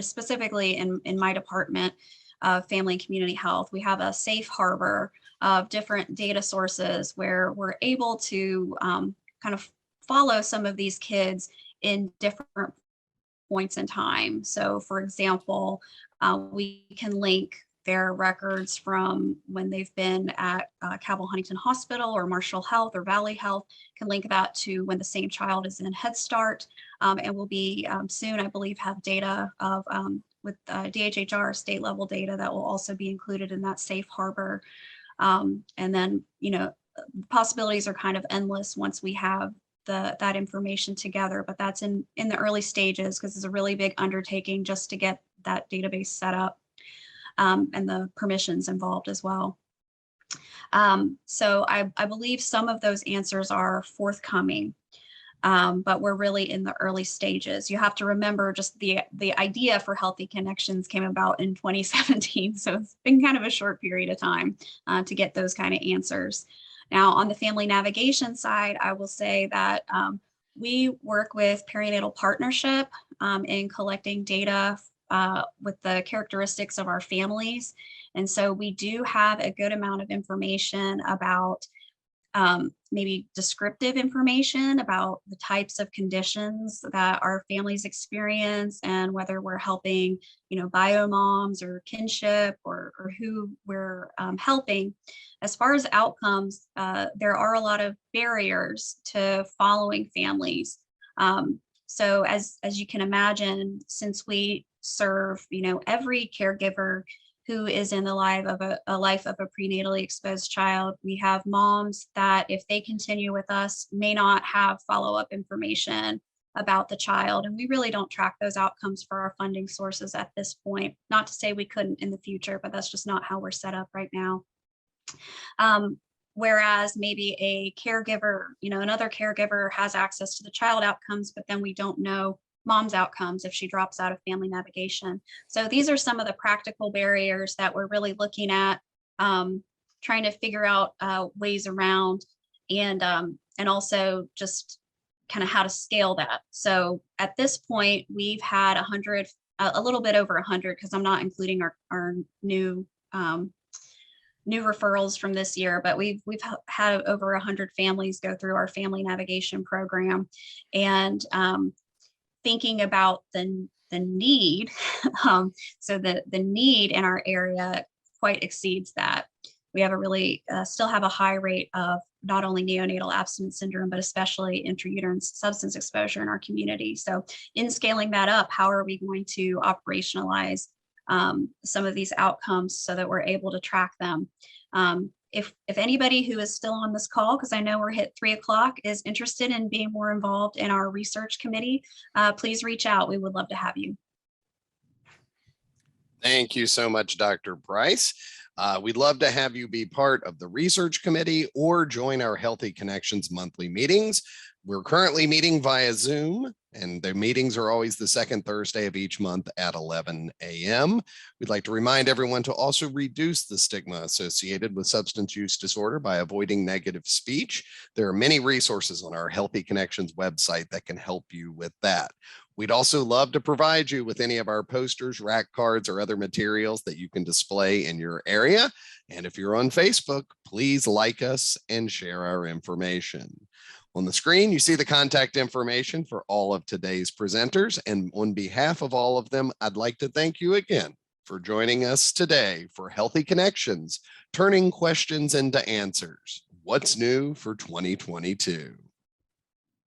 Speaker 2: specifically in my department of Family and Community Health, we have a safe harbor of different data sources where we're able to kind of follow some of these kids in different points in time. So for example, we can link their records from when they've been at Cabell Huntington Hospital or Marshall Health or Valley Health, can link that to when the same child is in Head Start, and we'll be soon, I believe, have data of with DHHR state level data that will also be included in that safe harbor. And then, possibilities are kind of endless once we have that information together, but that's in the early stages, because it's a really big undertaking just to get that database set up, and the permissions involved as well. So I believe some of those answers are forthcoming, but we're really in the early stages. You have to remember just the idea for Healthy Connections came about in 2017. So it's been kind of a short period of time to get those kind of answers. Now, on the family navigation side, I will say that we work with Perinatal Partnership in collecting data with the characteristics of our families. And so we do have a good amount of information about maybe descriptive information about the types of conditions that our families experience, and whether we're helping, bio moms or kinship or who we're helping. As far as outcomes, there are a lot of barriers to following families. So as you can imagine, since we serve, every caregiver who is in the life of a prenatally exposed child, we have moms that, if they continue with us, may not have follow-up information about the child. And we really don't track those outcomes for our funding sources at this point. Not to say we couldn't in the future, but that's just not how we're set up right now. Whereas maybe a caregiver, another caregiver has access to the child outcomes, but then we don't know mom's outcomes if she drops out of family navigation. So these are some of the practical barriers that we're really looking at, trying to figure out ways around, and also just kind of how to scale that. So at this point, we've had a little bit over 100, because I'm not including our new referrals from this year, but we've had over 100 families go through our family navigation program. And thinking about the need, so the need in our area quite exceeds that. We have still have a high rate of not only neonatal abstinence syndrome, but especially intrauterine substance exposure in our community. So in scaling that up, how are we going to operationalize some of these outcomes so that we're able to track them? If anybody who is still on this call, because I know we're hit 3 o'clock, is interested in being more involved in our research committee, please reach out. We would love to have you.
Speaker 1: Thank you so much, Dr. Price. We'd love to have you be part of the research committee or join our Healthy Connections monthly meetings. We're currently meeting via Zoom, and the meetings are always the second Thursday of each month at 11 a.m. We'd like to remind everyone to also reduce the stigma associated with substance use disorder by avoiding negative speech. There are many resources on our Healthy Connections website that can help you with that. We'd also love to provide you with any of our posters, rack cards, or other materials that you can display in your area. And if you're on Facebook, please like us and share our information. On the screen, you see the contact information for all of today's presenters. And on behalf of all of them, I'd like to thank you again for joining us today for Healthy Connections, turning questions into answers. What's new for 2022?